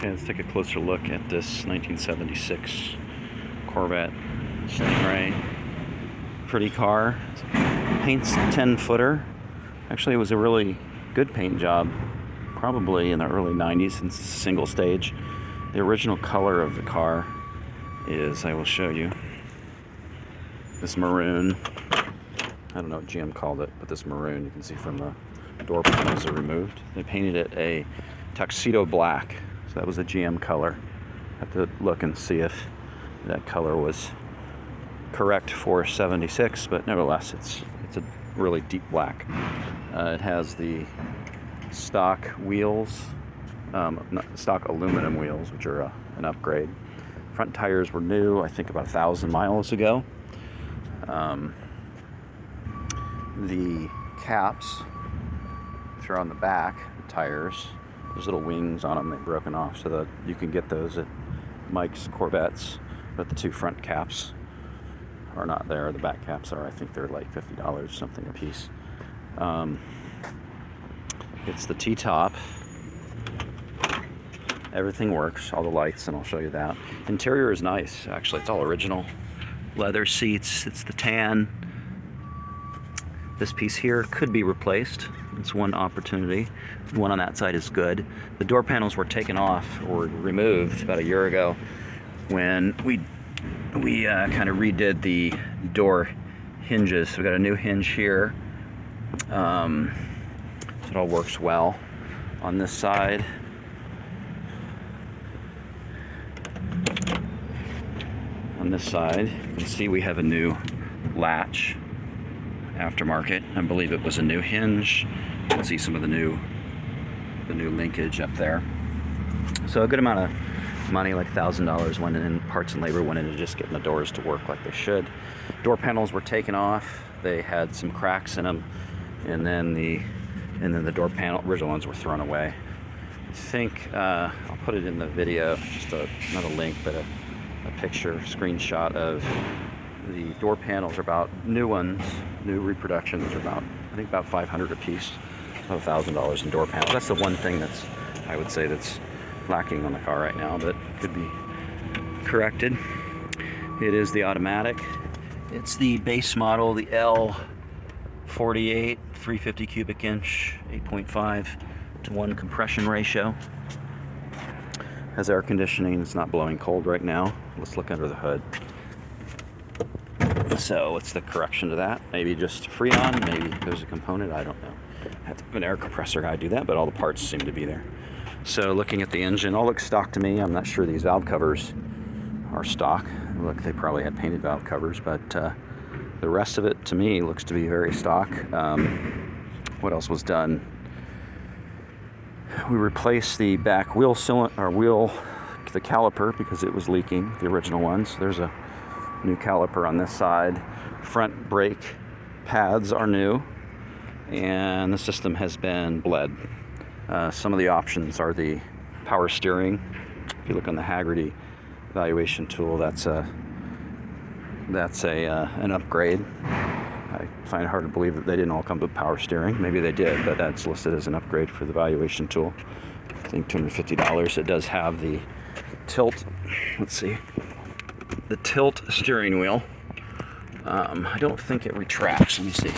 Okay, let's take a closer look at this 1976 Corvette Stingray. Pretty car. Paint's 10-footer. Actually, it was a really good paint job, probably in the early 90s, since it's a single stage. The original color of the car is, I will show you, this maroon. I don't know what GM called it, but this maroon, you can see from the door panels are removed. They painted it a tuxedo black, so that was a GM color. I have to look and see if that color was correct for 76, but nevertheless, it's a really deep black. It has the stock wheels, stock aluminum wheels, which are an upgrade. Front tires were new, I think about 1,000 miles ago. The caps, which are on the back tires, there's little wings on them, they've broken off, so that you can get those at Mike's Corvettes, but the two front caps are not there. The back caps are. I think they're like $50 something a piece. It's the T-top. Everything works, all the lights, and I'll show you that. Interior is nice, actually. It's all original. Leather seats, it's the tan. This piece here could be replaced. It's one opportunity. The one on that side is good. The door panels were taken off or removed about a year ago when we kind of redid the door hinges. So we got a new hinge here. So it all works well. On this side, you can see we have a new latch, aftermarket. I believe it was a new hinge. You can see some of the new linkage up there. So a good amount of money, like $1,000, went in parts and labor, went into just getting the doors to work like they should. Door panels were taken off. They had some cracks in them, and then the door panel original ones were thrown away. I think I'll put it in the video, just not a link, but a picture, screenshot of the door panels. Are about new ones, new reproductions are about, I think about $500 a piece, about $1,000 in door panels. That's the one thing that's, I would say, that's lacking on the car right now, but could be corrected. It is the automatic. It's the base model, the L48, 350 cubic inch, 8.5:1 compression ratio. Has air conditioning. It's not blowing cold right now. Let's look under the hood. So what's the correction to that? Maybe just Freon, maybe there's a component, I don't know. I have to have an air compressor guy do that, but all the parts seem to be there. So looking at the engine, all looks stock to me. I'm not sure these valve covers are stock. Look, they probably had painted valve covers, but the rest of it to me looks to be very stock. What else was done? We replaced the back wheel cylinder, the caliper, because it was leaking, the original ones. There's a new caliper on this side. Front brake pads are new, and the system has been bled. Some of the options are the power steering. If you look on the Haggerty evaluation tool, that's an upgrade. I find it hard to believe that they didn't all come with power steering. Maybe they did, but that's listed as an upgrade for the evaluation tool. I think $250. It does have the tilt. Let's see. The tilt steering wheel. I don't think it retracts. Let me see.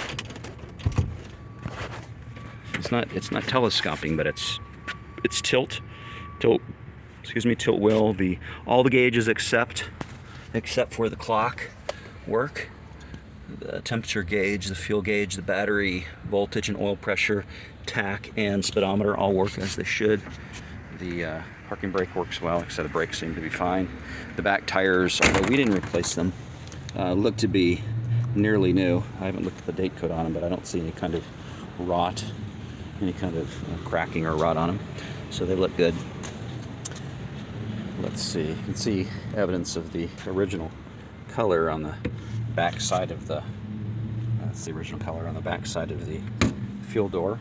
It's not telescoping, but it's tilt wheel. All the gauges except for the clock work. The temperature gauge, the fuel gauge, the battery voltage and oil pressure, tach and speedometer all work as they should. The parking brake works well, except the brakes seem to be fine. The back tires, although we didn't replace them, look to be nearly new. I haven't looked at the date code on them, but I don't see any kind of rot, any kind of cracking or rot on them. So they look good. Let's see. You can see evidence of the original color on the back side of the, that's the original color on the back side of the fuel door.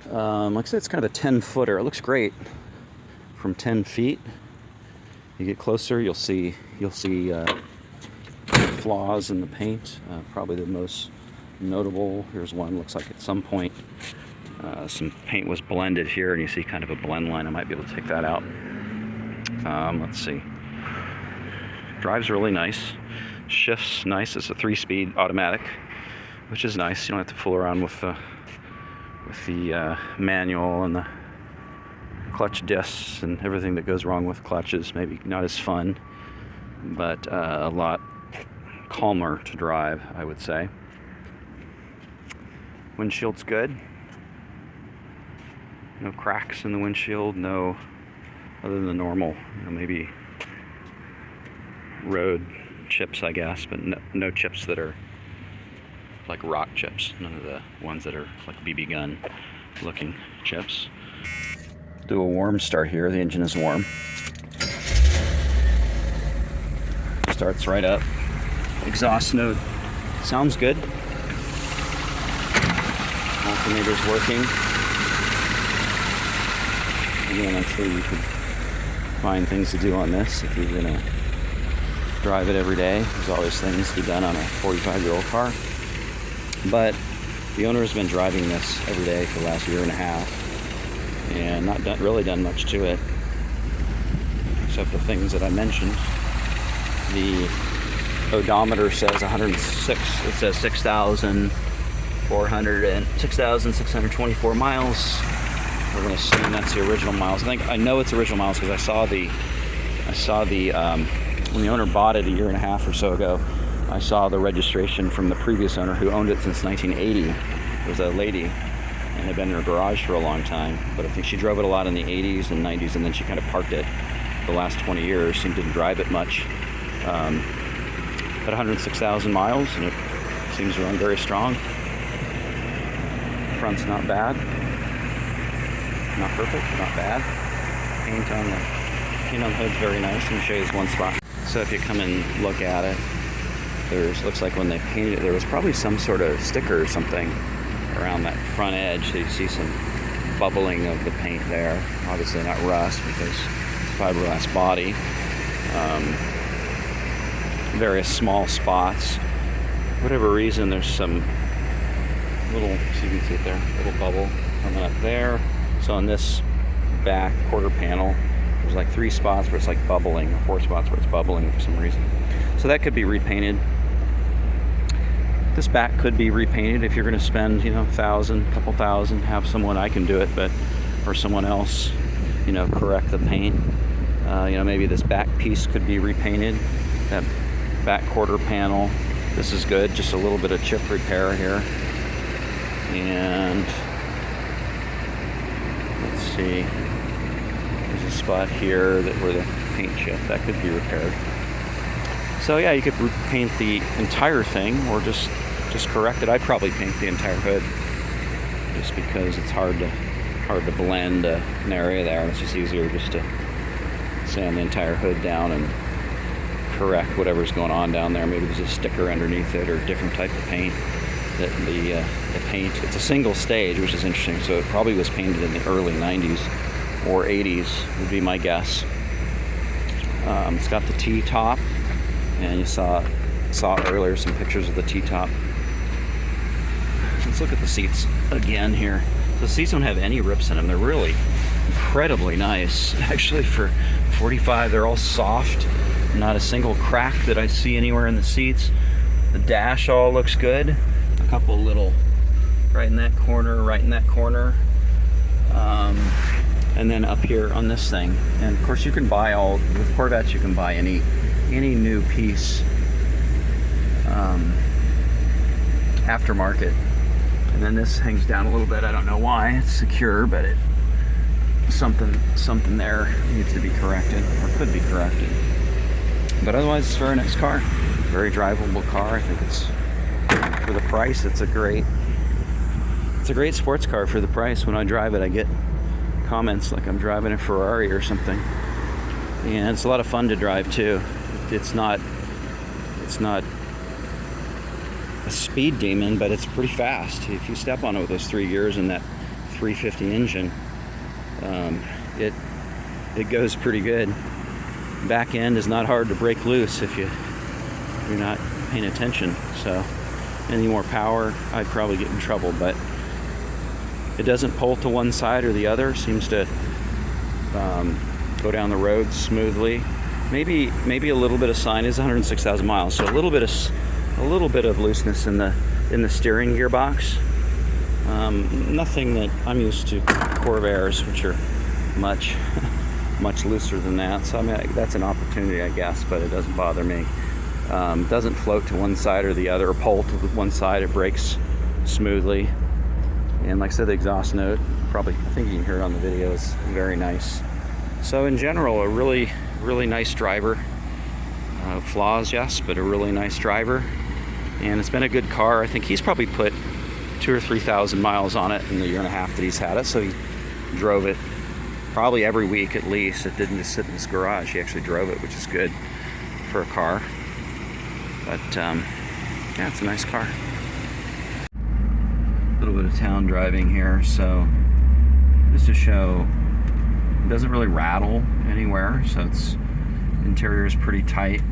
Like I said, it's kind of a 10-footer. It looks great from 10 feet. You get closer, you'll see flaws in the paint. Probably the most notable, here's one, looks like at some point Some paint was blended here, and you see kind of a blend line. I might be able to take that out. Let's see. Drives really nice. Shifts nice. It's a 3-speed automatic, which is nice. You don't have to fool around with the manual and the clutch discs and everything that goes wrong with clutches. Maybe not as fun, but a lot calmer to drive, I would say. Windshield's good. No cracks in the windshield, no, other than the normal, maybe road chips, I guess, but no chips that are like rock chips. None of the ones that are like BB gun looking chips. Do a warm start here. The engine is warm. Starts right up. Exhaust note sounds good. Alternator's working. Again, I'm sure you could find things to do on this if you're gonna drive it every day. There's always things to be done on a 45-year-old car. But the owner has been driving this every day for the last year and a half and not really done much to it, except the things that I mentioned. The odometer says 106. It says 6,624 miles. We're going to assume that's the original miles. I know it's original miles because I saw the when the owner bought it a year and a half or so ago. I saw the registration from the previous owner who owned it since 1980. It was a lady and had been in her garage for a long time. But I think she drove it a lot in the 80s and 90s, and then she kind of parked it the last 20 years and didn't drive it much. At 106,000 miles, and it seems to run very strong. Front's not bad. Not perfect, but not bad. Paint on the hood's very nice. Let me show you this one spot. So if you come and look at it, looks like when they painted it, there was probably some sort of sticker or something around that front edge. So you see some bubbling of the paint there. Obviously not rust because it's fiberglass body. Various small spots. For whatever reason, there's some little, so you can see it there, little bubble coming up there. So on this back quarter panel, there's like 3 spots where it's like bubbling, or 4 spots where it's bubbling for some reason. So that could be repainted. This back could be repainted if you're going to spend, $1,000, couple thousand. Have someone, I can do it, but or someone else, correct the paint. Maybe this back piece could be repainted. That back quarter panel. This is good. Just a little bit of chip repair here. And let's see. There's a spot here where the paint chip that could be repaired. So yeah, you could paint the entire thing or just correct it. I'd probably paint the entire hood just because it's hard to blend an area there. It's just easier just to sand the entire hood down and correct whatever's going on down there. Maybe there's a sticker underneath it or a different type of paint. That the paint, it's a single stage, which is interesting. So it probably was painted in the early 90s or 80s would be my guess. It's got the T-top, and you saw earlier some pictures of the T-top. Let's look at the seats again here. The seats don't have any rips in them. They're really incredibly nice. Actually, for 45, they're all soft. Not a single crack that I see anywhere in the seats. The dash all looks good. A couple little right in that corner. And then up here on this thing. And of course you can buy with Corvettes, you can buy any new piece aftermarket. And then this hangs down a little bit. I don't know why. It's secure, but something there needs to be corrected, or could be corrected. But otherwise, it's a very nice car. Very drivable car. I think it's, for the price, it's a great sports car for the price. When I drive it, I get comments like I'm driving a Ferrari or something. And it's a lot of fun to drive too. It's not a speed demon, but it's pretty fast. If you step on it with those 3 gears and that 350 engine, it goes pretty good. Back end is not hard to break loose if you're not paying attention. So any more power, I'd probably get in trouble. But It doesn't pull to one side or the other. Seems to go down the road smoothly. Maybe a little bit of sign is 106,000 miles, so a little bit of looseness in the steering gearbox. Nothing that I'm used to Corvairs, which are much looser than that. So I mean, that's an opportunity, I guess, but it doesn't bother me. Doesn't float to one side or the other, or pull to one side. It brakes smoothly. And like I said, the exhaust note, I think you can hear it on the video, is very nice. So in general, a really nice driver. Flaws, yes, but a really nice driver. And it's been a good car. I think he's probably put 2,000 or 3,000 miles on it in the year and a half that he's had it. So he drove it probably every week at least. It didn't just sit in his garage. He actually drove it, which is good for a car. But yeah, it's a nice car. A little bit of town driving here. So just to show, it doesn't really rattle anywhere. So its interior is pretty tight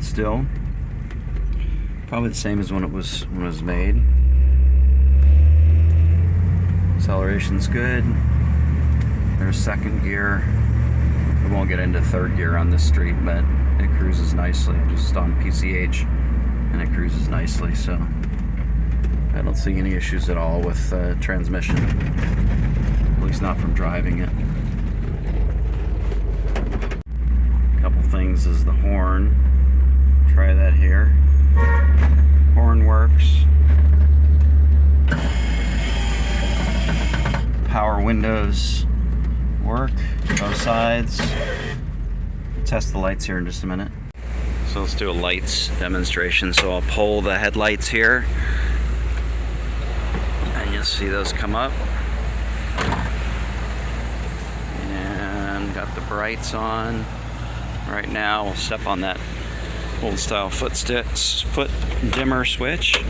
still. Probably the same as when it was made. Acceleration's good. There's second gear. We won't get into third gear on this street, but it cruises nicely. Just on PCH, and it cruises nicely. So I don't see any issues at all with transmission. At least not from driving it. A couple things is the horn. Try that here. Horn works. Power windows work, both sides. Test the lights here in just a minute. So let's do a lights demonstration. So I'll pull the headlights here, and you'll see those come up. And got the brights on. Right now, we'll step on that old style foot dimmer switch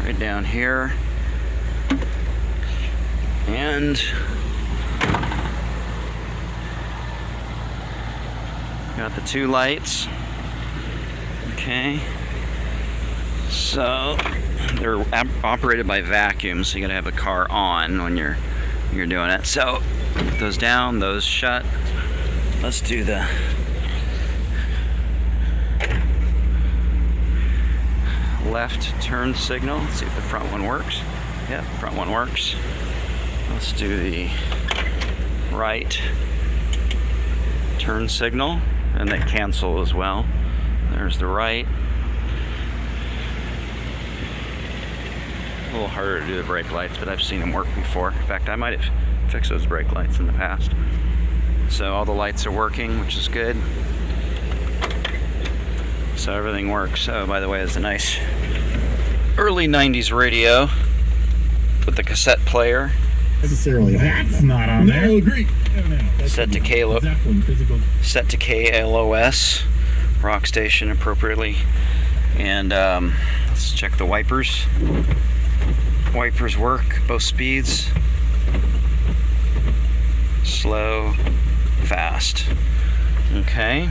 right down here. And got the two lights. Okay. So they're operated by vacuum, so you gotta have the car on when you're doing it. So put those down, those shut. Let's do the left turn signal. Let's see if the front one works. Yep, front one works. Let's do the right turn signal, and they cancel as well. There's the right. A little harder to do the brake lights, but I've seen them work before. In fact, I might have fixed those brake lights in the past. So all the lights are working, which is good. So everything works. Oh, by the way, it's a nice early 90s radio with the cassette player. Necessarily. That's not on there. No, agree. No. Set to KLOS, rock station appropriately. And let's check the wipers. Wipers work, both speeds. Slow, fast. Okay.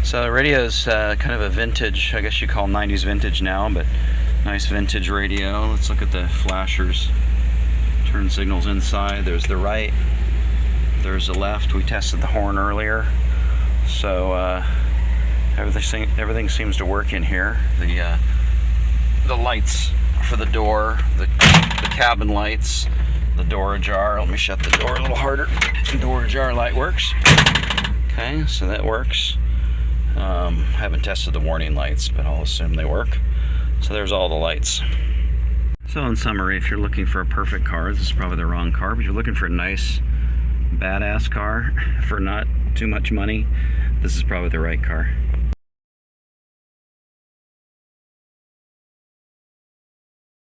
So the radio is kind of a vintage, I guess you call 90s vintage now, but nice vintage radio. Let's look at the flashers. Turn signals inside. There's the right, there's the left. We tested the horn earlier, so everything seems to work in here. The lights for the door, the cabin lights, the door ajar. Let me shut the door a little harder. The door ajar light works. Okay, so that works. I haven't tested the warning lights, but I'll assume they work. So there's all the lights. So in summary, if you're looking for a perfect car, this is probably the wrong car, but if you're looking for a nice, badass car for not too much money, this is probably the right car.